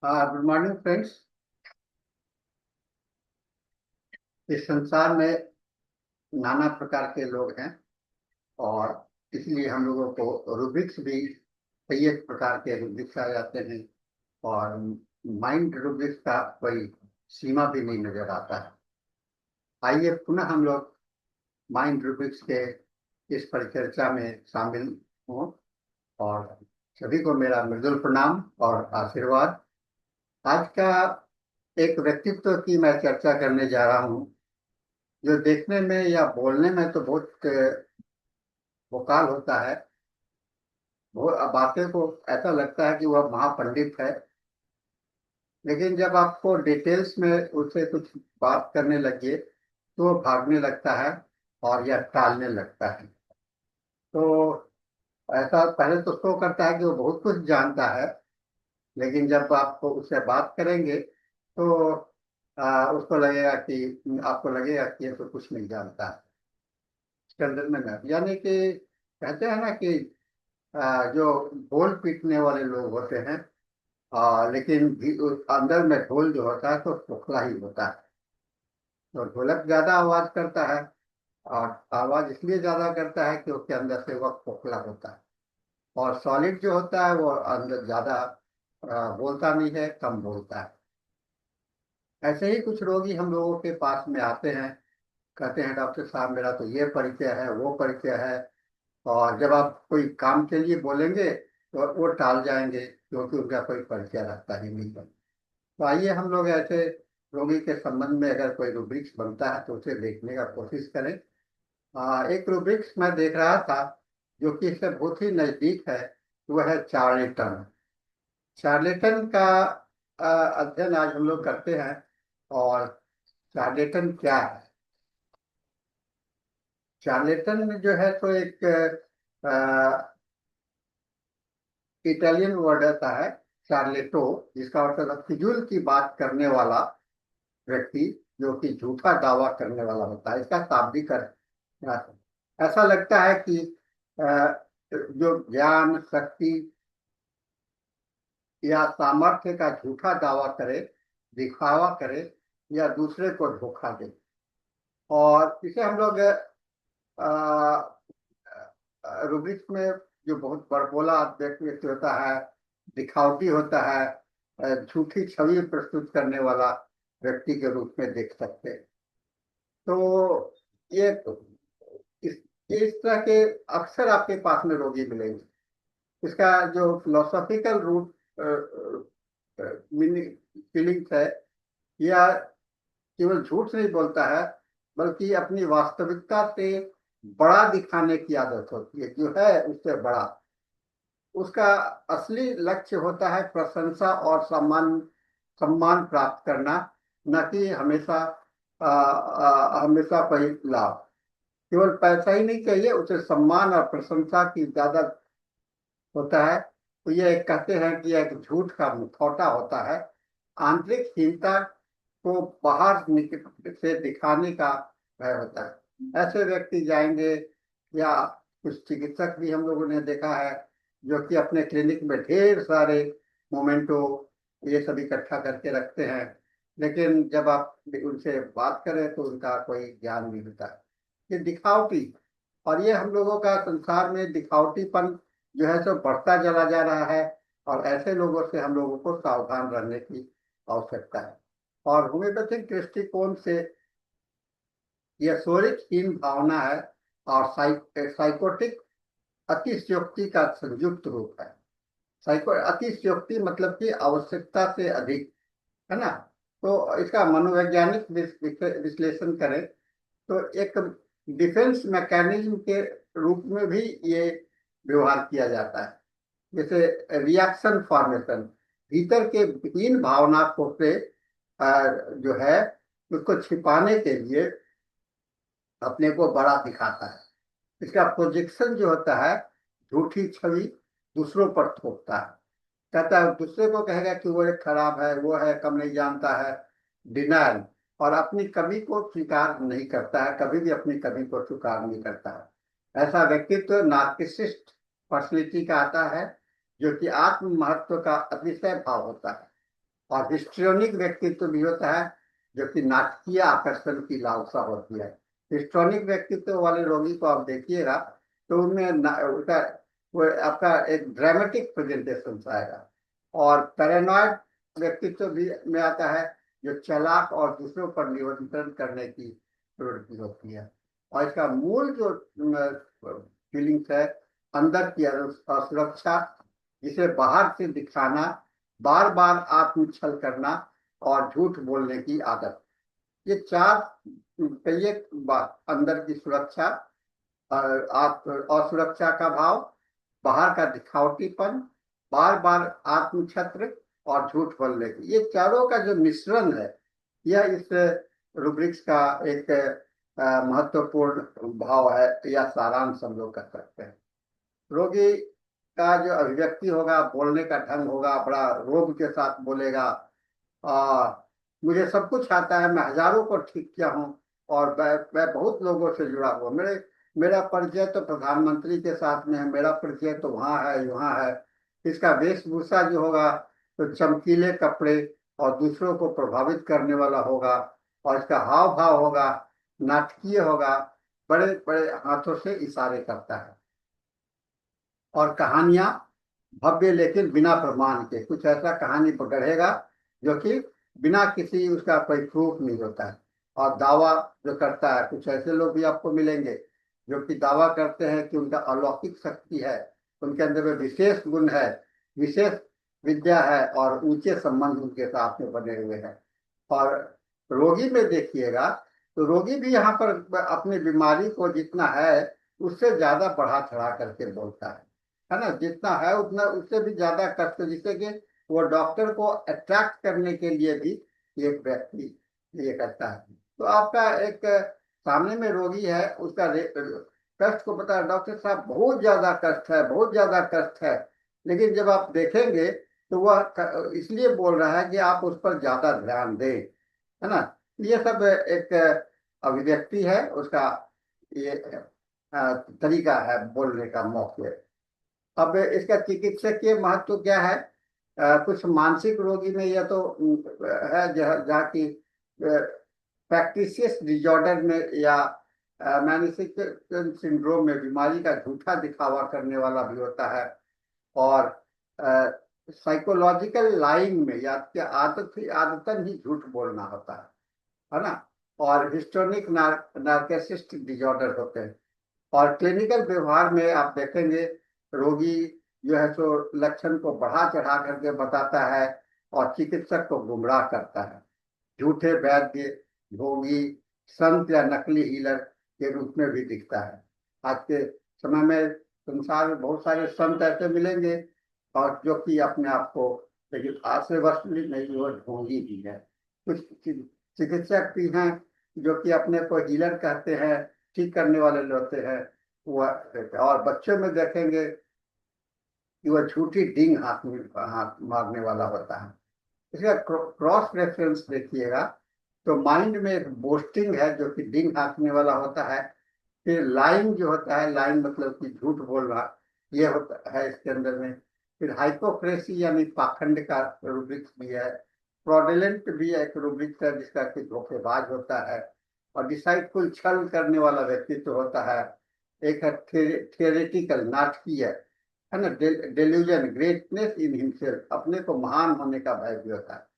हाँ, good morning friends. इस संसार में नाना प्रकार के लोग हैं और इसलिए हम लोगों को रूब्रिक्स भी कई एक प्रकार के रूब्रिक्स आ जाते हैं और माइंड रूब्रिक्स का कोई सीमा भी नहीं नजर आता है। आइए पुनः हम लोग माइंड रूब्रिक्स के इस परिचर्चा में शामिल हों और सभी को मेरा मृदुल प्रणाम और आशीर्वाद। आज का एक व्यक्तित्व की मैं चर्चा करने जा रहा हूँ जो देखने में या बोलने में तो बहुत वकाल होता है। वो बातें को ऐसा लगता है कि वह महापंडित है, लेकिन जब आपको डिटेल्स में उससे कुछ बात करने लगे तो वो भागने लगता है और या टालने लगता है। तो ऐसा पहले तो शो करता है कि वो बहुत कुछ जानता है, लेकिन जब आपको उससे बात करेंगे तो उसको लगेगा कि आपको लगेगा कि ये तो कुछ नहीं जानता है। इसके अंदर में यानी कि कहते हैं ना कि जो ढोल पीटने वाले लोग होते हैं, लेकिन उस अंदर में ढोल जो होता है तो खोखला ही होता है। तो ढोलक ज्यादा आवाज करता है और आवाज इसलिए ज्यादा करता है क्योंकि अंदर से वह खोखला होता है। और सॉलिड जो होता है वो अंदर ज्यादा बोलता नहीं है, कम बोलता है। ऐसे ही कुछ रोगी हम लोगों के पास में आते हैं, कहते हैं डॉक्टर साहब मेरा तो ये परिचय है, वो परिचय है। और जब आप कोई काम के लिए बोलेंगे तो वो टाल जाएंगे क्योंकि उनका कोई परिचय रखता ही नहीं है। तो आइए हम लोग ऐसे रोगी के संबंध में अगर कोई रूब्रिक्स बनता है तो उसे देखने का कोशिश करें। एक रूब्रिक्स मैं देख रहा था जो कि इससे बहुत ही नजदीक है, वो है चार्लेटन। चार्लेटन का अध्ययन आज हम लोग करते हैं। और चार्लेटन क्या है? चार्लेटन में जो है तो एक इटालियन वर्ड आता है चार्लेटो, जिसका अर्थ है फिजूल की बात करने वाला व्यक्ति, जो कि झूठा दावा करने वाला होता है। इसका शाब्दिक अर्थ ऐसा लगता है कि जो ज्ञान शक्ति या सामर्थ्य का झूठा दावा करे, दिखावा करे या दूसरे को धोखा दे। और इसे हम लोग रूब्रिक्स में जो बहुत बड़बोला व्यक्ति होता है, दिखावटी होता है, झूठी छवि प्रस्तुत करने वाला व्यक्ति के रूप में देख सकते हैं। तो ये इस इस तरह के अक्सर आपके पास में रोगी मिलेंगे। इसका जो फिलोसॉफिकल रूट मीनिंग फीलिंग्स है, या केवल झूठ नहीं बोलता है बल्कि अपनी वास्तविकता से बड़ा दिखाने की आदत होती है, जो है उससे बड़ा। उसका असली लक्ष्य होता है प्रशंसा और सम्मान सम्मान प्राप्त करना, न कि हमेशा हमेशा कोई लाभ। केवल पैसा ही नहीं चाहिए, उसे सम्मान और प्रशंसा की ज्यादा होता है। तो ये कहते हैं कि एक झूठ का मुखौटा होता है, आंतरिक हीनता को बाहर से दिखाने का भय होता है। ऐसे व्यक्ति जाएंगे, या कुछ चिकित्सक भी हम लोगों ने देखा है जो कि अपने क्लिनिक में ढेर सारे मोमेंटो ये सब इकट्ठा करके रखते हैं, लेकिन जब आप उनसे बात करें तो उनका कोई ज्ञान नहीं होता। ये दिखावटी, और ये हम लोगों का संसार में दिखावटीपन जो है सो बढ़ता चला जा रहा है। और ऐसे लोगों से हम लोगों को सावधान रहने की आवश्यकता है। और होम्योपैथिक दृष्टिकोण से यह शोरिकहीन भावना है और साइकोटिक अतिशयोक्ति का संयुक्त रूप है। साइको अतिशयोक्ति मतलब कि आवश्यकता से अधिक, है ना। तो इसका मनोवैज्ञानिक विश्लेषण करें तो एक डिफेंस मैकेनिज्म के रूप में भी ये व्यवहार किया जाता है। जैसे रिएक्शन फॉर्मेशन, भीतर के हीन भावना को से जो है उसको छिपाने के लिए अपने को बड़ा दिखाता है। इसका प्रोजेक्शन जो होता है, झूठी छवि दूसरों पर थोपता है। कहता है, दूसरे को कहेगा कि वो एक खराब है, वो है, कम नहीं जानता है। डिनायल, और अपनी कमी को स्वीकार नहीं करता है, कभी भी अपनी कमी को स्वीकार नहीं करता है। ऐसा व्यक्तित्व नार्सिसिस्ट पर्सनैलिटी का आता है, जो कि आत्म महत्व का अतिशय भाव होता है। और हिस्ट्रियोनिक व्यक्तित्व भी होता है, जो कि नाटकीय आकर्षण की लालसा होती है। हिस्ट्रोनिक व्यक्तित्व वाले रोगी को आप देखिएगा तो उनमें उसका वो आपका एक ड्रामेटिक प्रेजेंटेशन आएगा। और पैरानॉइड व्यक्तित्व भी में आता है, जो चालाक और दूसरों पर नियंत्रण करने की प्रवृत्ति होती है। और इसका मूल जो फीलिंग्स है, अंदर की असुरक्षा, जिसे बाहर से दिखाना, बार बार आत्मछल करना और झूठ बोलने की आदत, ये चार कहिए बात। अंदर की सुरक्षा, आप असुरक्षा का भाव, बाहर का दिखावटीपन, बार बार आत्मछत्र और झूठ बोलने की, ये चारों का जो मिश्रण है, यह इस रूब्रिक्स का एक महत्वपूर्ण भाव है या सारांश हम लोग कर सकते हैं। रोगी का जो अभिव्यक्ति होगा, बोलने का ढंग होगा, बड़ा रोग के साथ बोलेगा। आ, मुझे सब कुछ आता है, मैं हजारों को ठीक किया हूँ और मैं बहुत लोगों से जुड़ा हुआ। मेरा परिचय तो प्रधानमंत्री के साथ में है, मेरा परिचय तो वहाँ है, यहाँ है। इसका वेशभूषा जो होगा तो चमकीले कपड़े और दूसरों को प्रभावित करने वाला होगा, और इसका हाव भाव होगा नाटकीय होगा, बड़े बड़े हाथों से इशारे करता है। और कहानियां भव्य लेकिन बिना प्रमाण के, कुछ ऐसा कहानी गढ़ेगा जो कि बिना किसी उसका कोई प्रूफ नहीं होता है। और दावा जो करता है, कुछ ऐसे लोग भी आपको मिलेंगे जो कि दावा करते हैं कि उनका अलौकिक शक्ति है, उनके अंदर में विशेष गुण है, विशेष विद्या है और ऊंचे संबंध उनके साथ में बने हुए हैं। और रोगी में देखिएगा तो रोगी भी यहाँ पर अपनी बीमारी को जितना है उससे ज्यादा बढ़ा चढ़ा करके बोलता है ना। जितना है उतना उससे भी ज्यादा कष्ट, जिससे कि वो डॉक्टर को अट्रैक्ट करने के लिए भी एक व्यक्ति ये करता है। तो आपका एक सामने में रोगी है, उसका कष्ट को पता है, डॉक्टर साहब बहुत ज्यादा कष्ट है, बहुत ज्यादा कष्ट है, लेकिन जब आप देखेंगे तो वह इसलिए बोल रहा है कि आप उस पर ज्यादा ध्यान दें, है ना। ये सब एक अभिव्यक्ति है उसका, ये तरीका है बोलने का मौके। अब इसका चिकित्सकीय महत्व क्या है? कुछ मानसिक रोगी में यह तो है जहाँ की फैक्टिशियस डिजॉर्डर में या मैनिफेस्टेशन सिंड्रोम में बीमारी का झूठा दिखावा करने वाला भी होता है। और साइकोलॉजिकल लाइंग में या आदतन ही झूठ बोलना होता है ना। और हिस्टोनिक नार्केसिस्टिक डिजॉर्डर होते हैं। और क्लिनिकल व्यवहार में आप देखेंगे रोगी जो है सो लक्षण को बढ़ा चढ़ा करके बताता है और चिकित्सक को गुमराह करता है। झूठे वैद्य, भोगी, संत या नकली हीलर के रूप में भी दिखता है। आज के समय में संसार में बहुत सारे संत ऐसे मिलेंगे और जो कि अपने आप को, लेकिन आश्रयवस्ती नहीं, वो ढोंगी भी है। कुछ चिकित्सक भी हैं जो कि अपने को हीलर कहते हैं, ठीक करने वाले होते हैं वो। और बच्चों में देखेंगे कि वह झूठी डींग हाथ मारने वाला होता है। इसका क्रॉस रेफरेंस देखिएगा तो माइंड में एक बोस्टिंग है जो कि डींग हाँकने वाला होता है। फिर लाइन जो होता है, लाइन मतलब कि झूठ बोलना, ये होता है इसके अंदर में। फिर हाइपोक्रेसी यानी पाखंड का रूब्रिक्स भी है। फ्रॉडुलेंट भी एक रूब्रिक्स है जिसका कि धोखेबाज होता है। और डिसाइडफुल छल करने वाला व्यक्तित्व होता है। एक है थियोरेटिकल नाटकीय, है ना, डेल्यूजन ग्रेटनेस इन हिमसेल्फ, अपने को महान होने का भय भी होता है।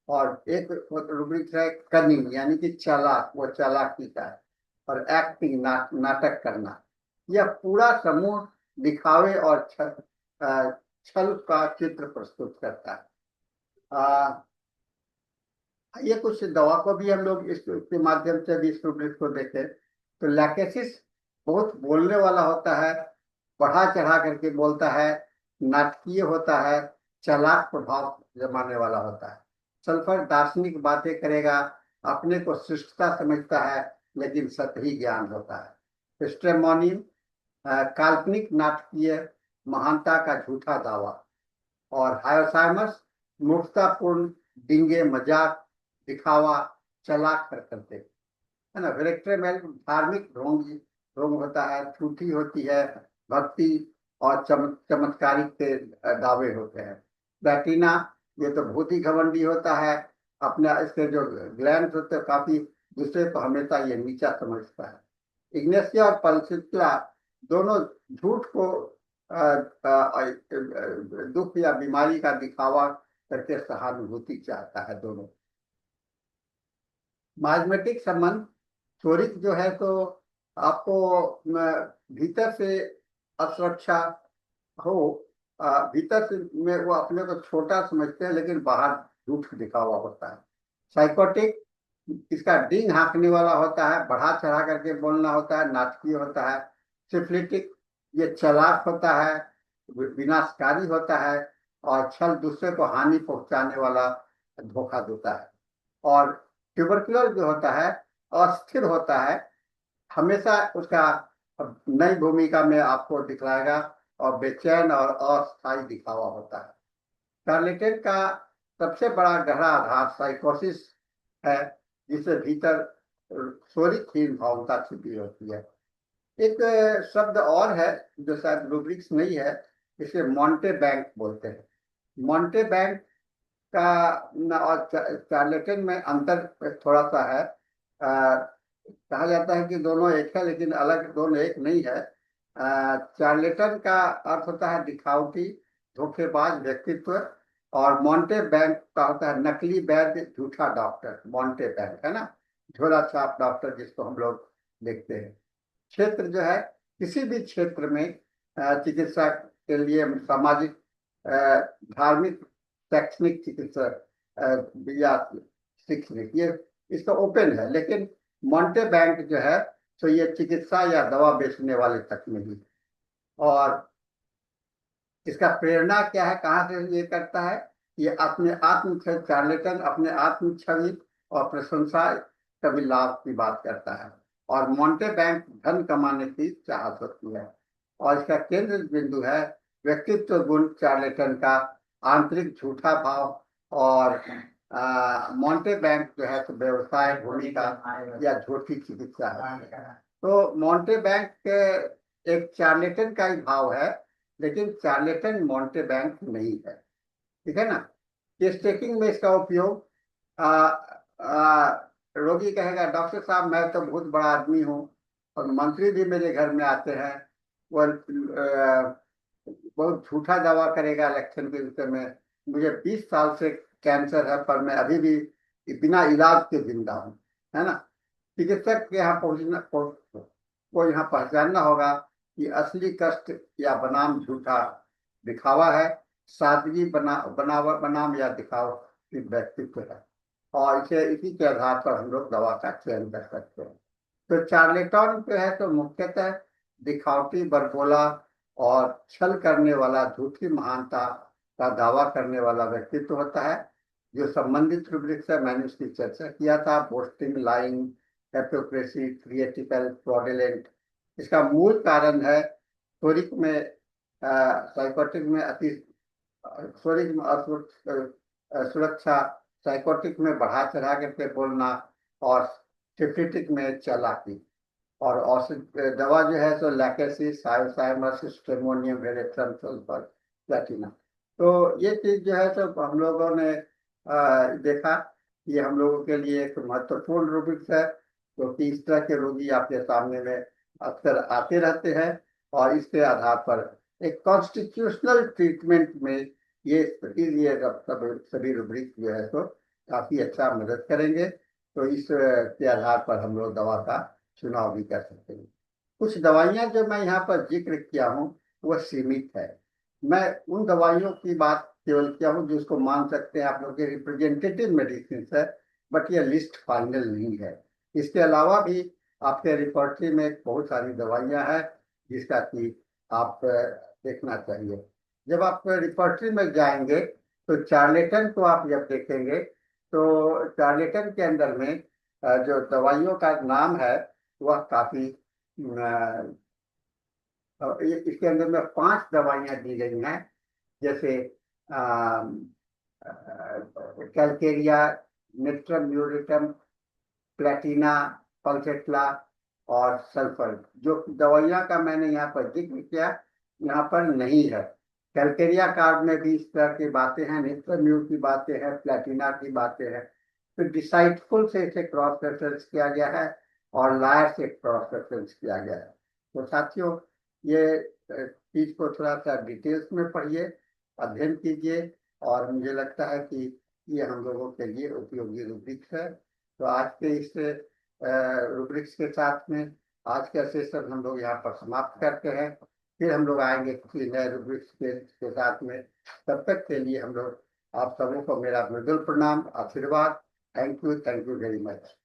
और एक रूब्रिक है कनिंग यानी कि चालाक, वो चालाकी का है। और एक्टिंग नाटक करना, यह पूरा समूह दिखावे और छल का चित्र प्रस्तुत करता है। ये कुछ दवा को भी हम लोग इसके माध्यम से भी इस रूब्रिक को देखें तो लैकेसिस बहुत बोलने वाला होता है, बढ़ा चढ़ा करके बोलता है, नाटकीय होता है, चालाक प्रभाव जमाने वाला होता है। सल्फर दार्शनिक बातें करेगा, अपने को शिष्टता समझता है लेकिन सतही ज्ञान होता है। स्ट्रेमोनियम काल्पनिक नाटकीय महानता का झूठा दावा। और हायोसाइमस मूर्खतापूर्ण डिंगे मजाक दिखावा चालाक हरकतें, है ना। विरेक्ट्रेमेल धार्मिक ढोंग होता है, झूठी होती है भक्ति और चमत्कारिक के दावे होते हैं। प्लेटिना ये तो बहुत ही घमंडी होता है। अपने इसके जो ग्लैंड होते हैं काफी, दूसरे को हमेशा ये नीचा समझता है। इग्नेशिया और पल्सित्ला दोनों झूठ को दुख या बीमारी का दिखावा करके सहानुभूति चाहता है दोनों। मैथमेटिक संबंध थोरिक जो है तो आपको भीतर से असुरक्षा हो, भीतर से में वो अपने को छोटा समझते हैं लेकिन बाहर झूठ दिखा हुआ होता है। साइकोटिक इसका डींग हाँकने वाला होता है, बढ़ा चढ़ा करके बोलना होता है, नाटकीय होता है। सिफिलिटिक ये चालाक होता है, विनाशकारी होता है और छल दूसरे को हानि पहुंचाने वाला धोखा देता है। और ट्यूबरकुलर जो होता है अस्थिर होता है, हमेशा उसका नई भूमिका में आपको दिखलाएगा और बेचैन और अस्थायी दिखावा होता है। चार्लेटन का सबसे बड़ा गहरा आधार साइकोसिस है, जिससे भीतर सोरिकहीन भावना छिपी होती है। एक शब्द और है जो शायद रूब्रिक्स नहीं है, इसे मॉन्टे बैंक बोलते हैं। मॉन्टे बैंक का और चार्लेटन में अंतर थोड़ा सा है। कहा जाता है कि दोनों एक है लेकिन अलग, दोनों एक नहीं है। चार्लेटन का अर्थ होता है दिखावटी धोखेबाज व्यक्तित्व, और मॉन्टे बैंक का होता है नकली वैद्य झूठा डॉक्टर। मॉन्टे बैंक है ना, झोला छाप डॉक्टर जिसको हम लोग देखते हैं। क्षेत्र जो है, किसी भी क्षेत्र में चिकित्सा के लिए सामाजिक, धार्मिक, शैक्षणिक चिकित्सा या शैक्षणिक, ये इसका ओपन है। लेकिन मॉन्टे बैंक जो है तो ये चिकित्सा या दवा बेचने वाले तक में ही। और इसका प्रेरणा क्या है, कहाँ से ये करता है? ये अपने आत्म चार्लेटन अपने आत्म छवि और प्रशंसा कभी लाभ की बात करता है, और मॉन्टे बैंक धन कमाने की चाहत होती है। और इसका केंद्र बिंदु है व्यक्तित्व गुण चार्लेटन का आंतरिक झूठा भाव, और मॉन्टे बैंक जो है तो व्यवसाय भूमिका या झूठी चिकित्सा है। तो मॉन्टे बैंक एक चार्लेटन का ही भाव है, लेकिन चार्लेटन मॉन्टे बैंक नहीं है। ठीक है ना। केस टेकिंग में इसका उपयोग, रोगी कहेगा डॉक्टर साहब मैं तो बहुत बड़ा आदमी हूँ और मंत्री भी मेरे घर में आते हैं, वह बहुत झूठा दावा करेगा इलेक्शन के विषय में, मुझे 20 साल से कैंसर है पर मैं अभी भी बिना इलाज के जिंदा हूँ, है ना। चिकित्सक के यहाँ को यहाँ पहचानना होगा कि असली कष्ट या बनाम झूठा दिखावा है, सादगी बनाम या दिखाव की व्यक्तित्व है, और इसी के आधार पर हम लोग दवा का चयन कर सकते हैं। तो चार्लेटन जो है तो मुख्यतः दिखावटी, बरबोला और छल करने वाला, झूठी महानता का दावा करने वाला व्यक्तित्व होता है, जो संबंधित रूब्रिक से मैंने उसकी चर्चा किया था। Boasting, lying, hypocrisy, critical, fraudulent. इसका मूल कारण है थोरिक में, साइकोटिक में अति थोरिक में सुरक्षा, साइकोटिक में बढ़ा चढ़ा करके बोलना, और सिफिलिटिक में चालाकी। और औषध दवा जो है तो लैकेसिस, साइमस, स्टेमोनियम, वेरेट्रम, सल्फर, प्लेटिना। तो ये चीज जो है तो हम लोगों ने देखा, ये हम लोगों के लिए एक महत्वपूर्ण रूब्रिक्स है, क्योंकि इस तरह के रोगी आपके सामने में अक्सर आते रहते हैं, और इसके आधार पर एक कॉन्स्टिट्यूशनल ट्रीटमेंट में ये सभी रूब्रिक्स जो है तो काफी अच्छा मदद करेंगे। तो इस के आधार पर हम लोग दवा का चुनाव भी कर सकते हैं। कुछ दवाइयां जो मैं यहाँ पर जिक्र किया हूँ वह सीमित है। मैं उन दवाइयों की बात केवल किया हूँ जिसको मान सकते हैं आप लोग के रिप्रेजेंटेटिव मेडिसिन है, बट यह लिस्ट फाइनल नहीं है। इसके अलावा भी आपके रिपर्टरी में बहुत सारी दवाइयां हैं जिसका कि आप देखना चाहिए। जब आप रिपर्टरी में जाएंगे तो चार्लेटन को आप जब देखेंगे तो चार्लेटन के अंदर में जो दवाइयों का नाम है वह काफी, इसके अंदर में 5 दवाइयां दी गई हैं, जैसे कैलकेरिया, नेट्रम म्यूरिटम, प्लेटिना, पल्सेट्ला और सल्फर। जो दवाइयां का मैंने यहाँ पर जिक्र किया यहाँ पर नहीं है। कैलकेरिया कार्ड में भी इस तरह की बातें हैं, नेचर म्यू की बातें हैं, प्लेटिना की बातें हैं। तो डिसाइटफुल से इसे क्रॉस रेफरेंस किया गया है और लायर से क्रॉस रेफरेंस किया गया है। तो साथियों, ये चीज को थोड़ा सा डिटेल्स में पढ़िए, अध्ययन कीजिए, और मुझे लगता है कि ये हम लोगों के लिए उपयोगी रूब्रिक्स है। तो आज के इस रूब्रिक्स के साथ में आज का सेशन हम लोग यहाँ पर समाप्त करते हैं। फिर हम लोग आएंगे किसी नए रूब्रिक्स के साथ में। तब तक के लिए हम लोग आप सबों को मेरा मृदुल प्रणाम, आशीर्वाद। Thank you very much.